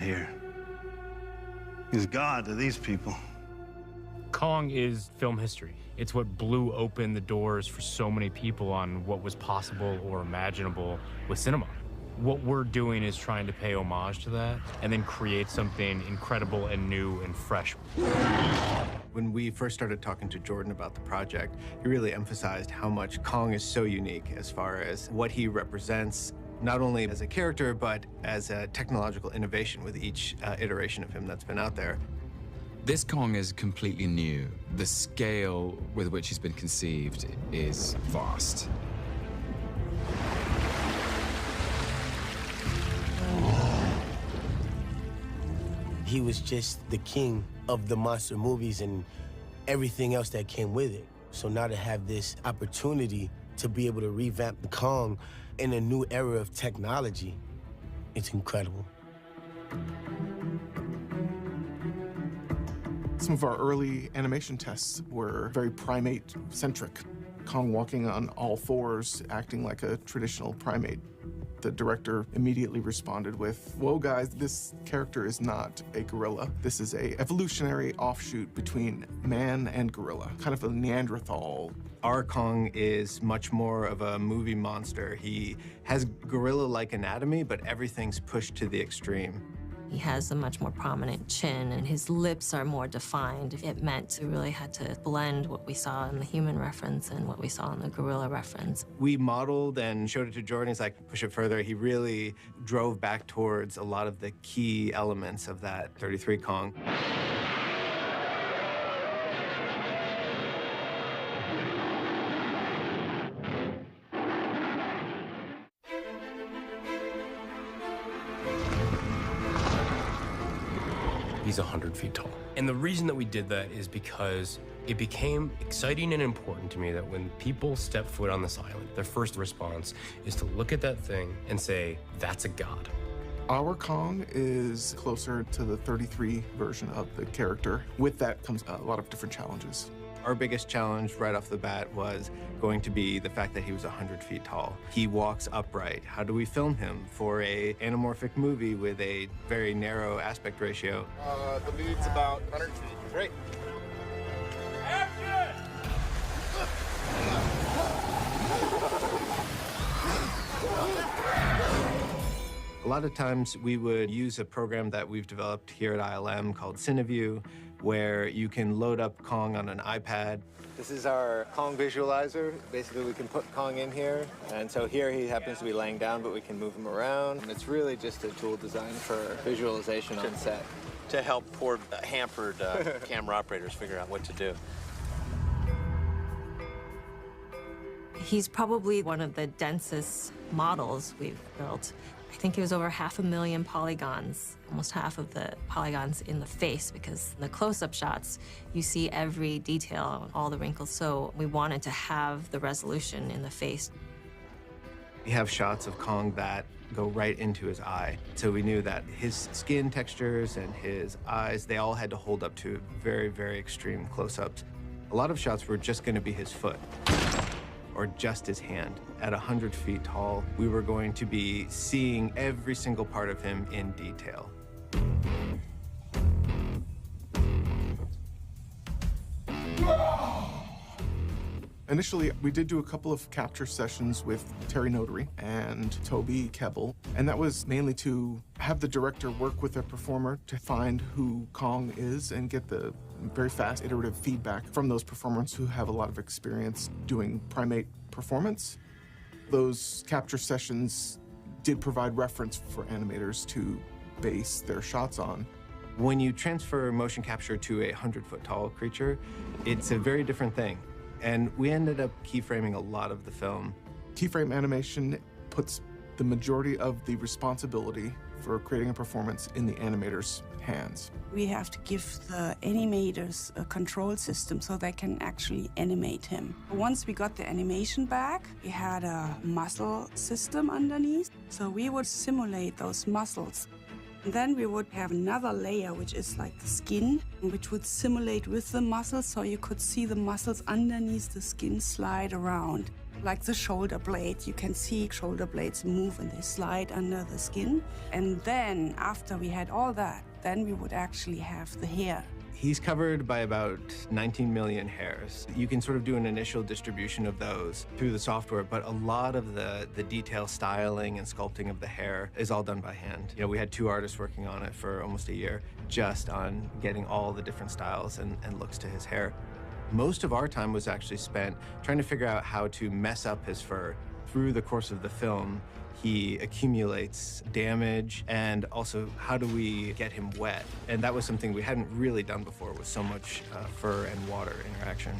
here. He's God to these people. Kong is film history. It's what blew open the doors for so many people on what was possible or imaginable with cinema. What we're doing is trying to pay homage to that and then create something incredible and new and fresh. When we first started talking to Jordan about the project, he really emphasized how much Kong is so unique as far as what he represents, not only as a character, but as a technological innovation with each iteration of him that's been out there. This Kong is completely new. The scale with which he's been conceived is vast. He was just the king of the monster movies and everything else that came with it. So now to have this opportunity to be able to revamp the Kong in a new era of technology, it's incredible. Some of our early animation tests were very primate-centric. Kong walking on all fours, acting like a traditional primate. The director immediately responded with, "Whoa, guys, this character is not a gorilla. This is a evolutionary offshoot between man and gorilla, kind of a Neanderthal." Our Kong is much more of a movie monster. He has gorilla-like anatomy, but everything's pushed to the extreme. He has a much more prominent chin, and his lips are more defined. It meant we really had to blend what we saw in the human reference and what we saw in the gorilla reference. We modeled and showed it to Jordan. He's like, push it further. He really drove back towards a lot of the key elements of that 33 Kong. He's 100 feet tall. And the reason that we did that is because it became exciting and important to me that when people step foot on this island, their first response is to look at that thing and say, that's a god. Our Kong is closer to the 33 version of the character. With that comes a lot of different challenges. Our biggest challenge right off the bat was going to be the fact that he was 100 feet tall. He walks upright. How do we film him for a anamorphic movie with a very narrow aspect ratio? The lead's about 100 feet. Great. Action! A lot of times we would use a program that we've developed here at ILM called CineView, where you can load up Kong on an iPad. This is our Kong visualizer. Basically, we can put Kong in here, and so here he happens to be laying down, but we can move him around. And it's really just a tool designed for visualization on set. To help poor hampered camera operators figure out what to do. He's probably one of the densest models we've built. I think it was over 500,000 polygons, almost half of the polygons in the face, because in the close-up shots, you see every detail, all the wrinkles. So we wanted to have the resolution in the face. We have shots of Kong that go right into his eye. So we knew that his skin textures and his eyes, they all had to hold up to very, very extreme close-ups. A lot of shots were just going to be his foot or just his hand. At 100 feet tall, we were going to be seeing every single part of him in detail. Initially, we did do a couple of capture sessions with Terry Notary and Toby Kebbell, and that was mainly to have the director work with a performer to find who Kong is and get the very fast iterative feedback from those performers who have a lot of experience doing primate performance. Those capture sessions did provide reference for animators to base their shots on. When you transfer motion capture to a 100-foot tall creature, it's a very different thing. And we ended up keyframing a lot of the film. Keyframe animation puts the majority of the responsibility for creating a performance in the animator's hands. We have to give the animators a control system so they can actually animate him. Once we got the animation back, we had a muscle system underneath, so we would simulate those muscles. And then we would have another layer, which is like the skin, which would simulate with the muscles, so you could see the muscles underneath the skin slide around. Like the shoulder blade, you can see shoulder blades move and they slide under the skin. And then after we had all that, then we would actually have the hair. He's covered by about 19 million hairs. You can sort of do an initial distribution of those through the software, but a lot of the detail styling and sculpting of the hair is all done by hand. You know, we had 2 artists working on it for almost a year, just on getting all the different styles and looks to his hair. Most of our time was actually spent trying to figure out how to mess up his fur. Through the course of the film, he accumulates damage, and also how do we get him wet? And that was something we hadn't really done before with so much fur and water interaction.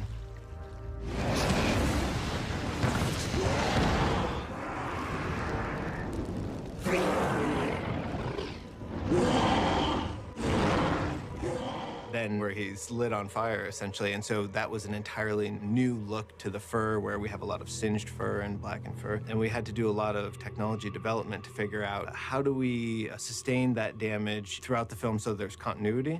Then where he's lit on fire, essentially. And so that was an entirely new look to the fur, where we have a lot of singed fur and blackened fur. And we had to do a lot of technology development to figure out how do we sustain that damage throughout the film so there's continuity.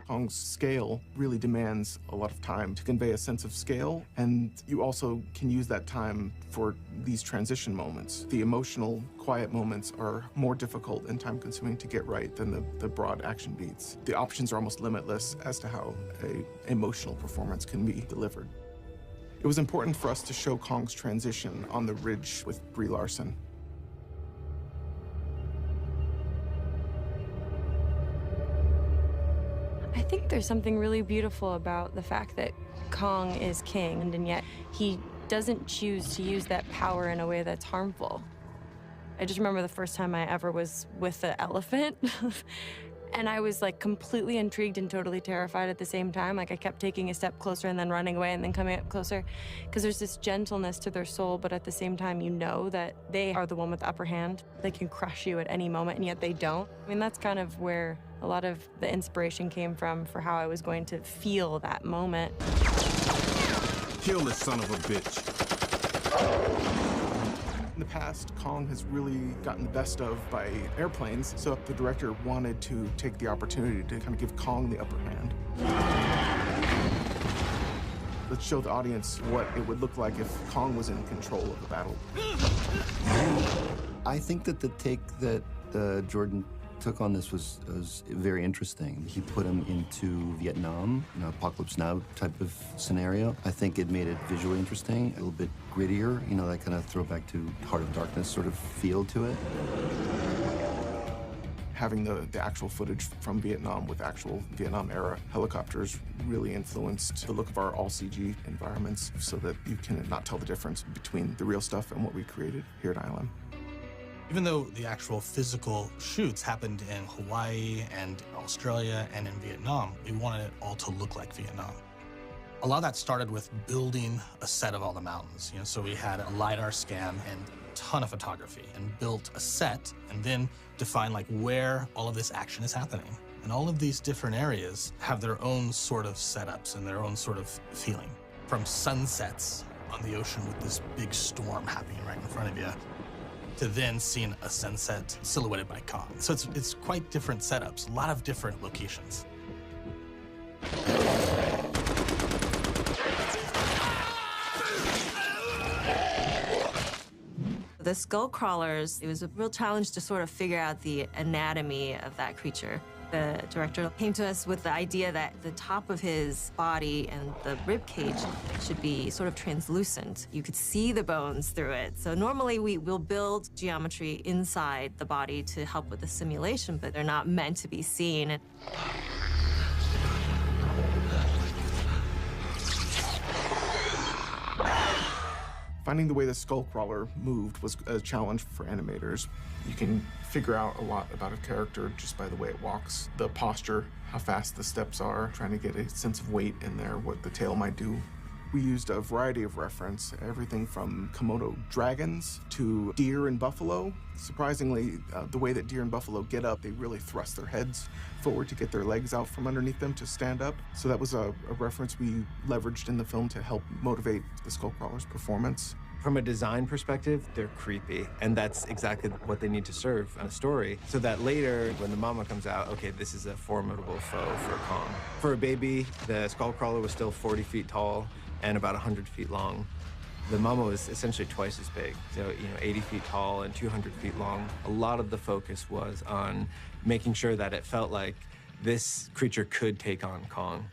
Kong's scale really demands a lot of time to convey a sense of scale, and you also can use that time for these transition moments. The emotional, quiet moments are more difficult and time-consuming to get right than the broad action beats. The options are almost limitless as to how an emotional performance can be delivered. It was important for us to show Kong's transition on the ridge with Brie Larson. I think there's something really beautiful about the fact that Kong is king, and yet he doesn't choose to use that power in a way that's harmful. I just remember the first time I ever was with the elephant, and I was like completely intrigued and totally terrified at the same time. Like I kept taking a step closer and then running away and then coming up closer, because there's this gentleness to their soul, but at the same time you know that they are the one with the upper hand. They can crush you at any moment, and yet they don't. I mean, that's kind of where a lot of the inspiration came from for how I was going to feel that moment. Kill this son of a bitch. In the past, Kong has really gotten the best of by airplanes, so the director wanted to take the opportunity to kind of give Kong the upper hand. Let's show the audience what it would look like if Kong was in control of the battle. I think that the take that Jordan took on this was very interesting. He put him into Vietnam, Apocalypse Now type of scenario. I think it made it visually interesting, a little bit grittier, that kind of throwback to Heart of Darkness sort of feel to it. Having the actual footage from Vietnam with actual Vietnam-era helicopters really influenced the look of our all-CG environments so that you can not tell the difference between the real stuff and what we created here at ILM. Even though the actual physical shoots happened in Hawaii and Australia and in Vietnam, we wanted it all to look like Vietnam. A lot of that started with building a set of all the mountains. So we had a LiDAR scan and a ton of photography and built a set and then defined where all of this action is happening. And all of these different areas have their own sort of setups and their own sort of feeling. From sunsets on the ocean with this big storm happening right in front of you, to then seeing a sunset silhouetted by Kong. So it's quite different setups, a lot of different locations. The skull crawlers, it was a real challenge to sort of figure out the anatomy of that creature. The director came to us with the idea that the top of his body and the rib cage should be sort of translucent. You could see the bones through it. So normally we will build geometry inside the body to help with the simulation, but they're not meant to be seen. Finding the way the skull crawler moved was a challenge for animators. You can figure out a lot about a character just by the way it walks, the posture, how fast the steps are, trying to get a sense of weight in there, what the tail might do. We used a variety of reference, everything from Komodo dragons to deer and buffalo. Surprisingly, the way that deer and buffalo get up, they really thrust their heads forward to get their legs out from underneath them to stand up. So that was a reference we leveraged in the film to help motivate the skull crawler's performance. From a design perspective, they're creepy, and that's exactly what they need to serve in a story, so that later, when the mama comes out, okay, this is a formidable foe for Kong. For a baby, the skullcrawler was still 40 feet tall and about 100 feet long. The mama was essentially twice as big, so 80 feet tall and 200 feet long. A lot of the focus was on making sure that it felt like this creature could take on Kong.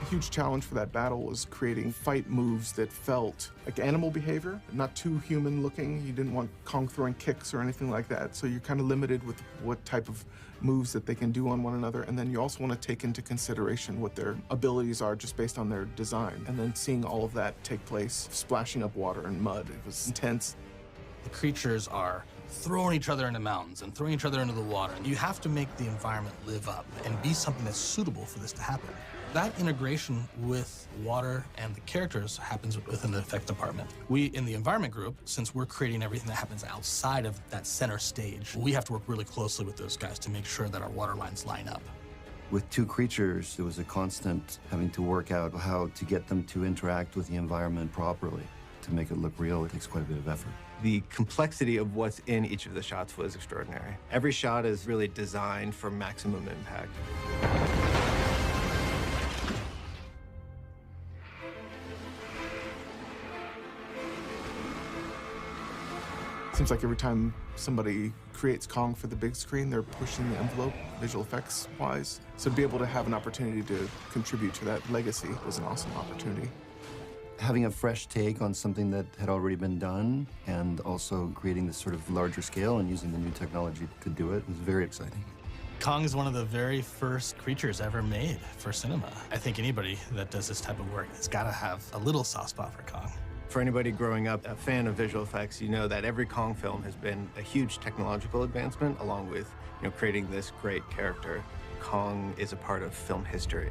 A huge challenge for that battle was creating fight moves that felt like animal behavior, not too human looking. You didn't want Kong throwing kicks or anything like that, so you're kind of limited with what type of moves that they can do on one another, and then you also want to take into consideration what their abilities are just based on their design, and then seeing all of that take place, splashing up water and mud. It was intense. The creatures are throwing each other into mountains and throwing each other into the water. You have to make the environment live up and be something that's suitable for this to happen. That integration with water and the characters happens within the effect department. We, in the environment group, since we're creating everything that happens outside of that center stage, we have to work really closely with those guys to make sure that our water lines line up. With two creatures, it was a constant having to work out how to get them to interact with the environment properly. To make it look real, it takes quite a bit of effort. The complexity of what's in each of the shots was extraordinary. Every shot is really designed for maximum impact. Seems like every time somebody creates Kong for the big screen, they're pushing the envelope, visual effects-wise. So to be able to have an opportunity to contribute to that legacy was an awesome opportunity. Having a fresh take on something that had already been done, and also creating this sort of larger scale and using the new technology to do it was very exciting. Kong is one of the very first creatures ever made for cinema. I think anybody that does this type of work has got to have a little soft spot for Kong. For anybody growing up a fan of visual effects, you know that every Kong film has been a huge technological advancement, along with creating this great character. Kong is a part of film history.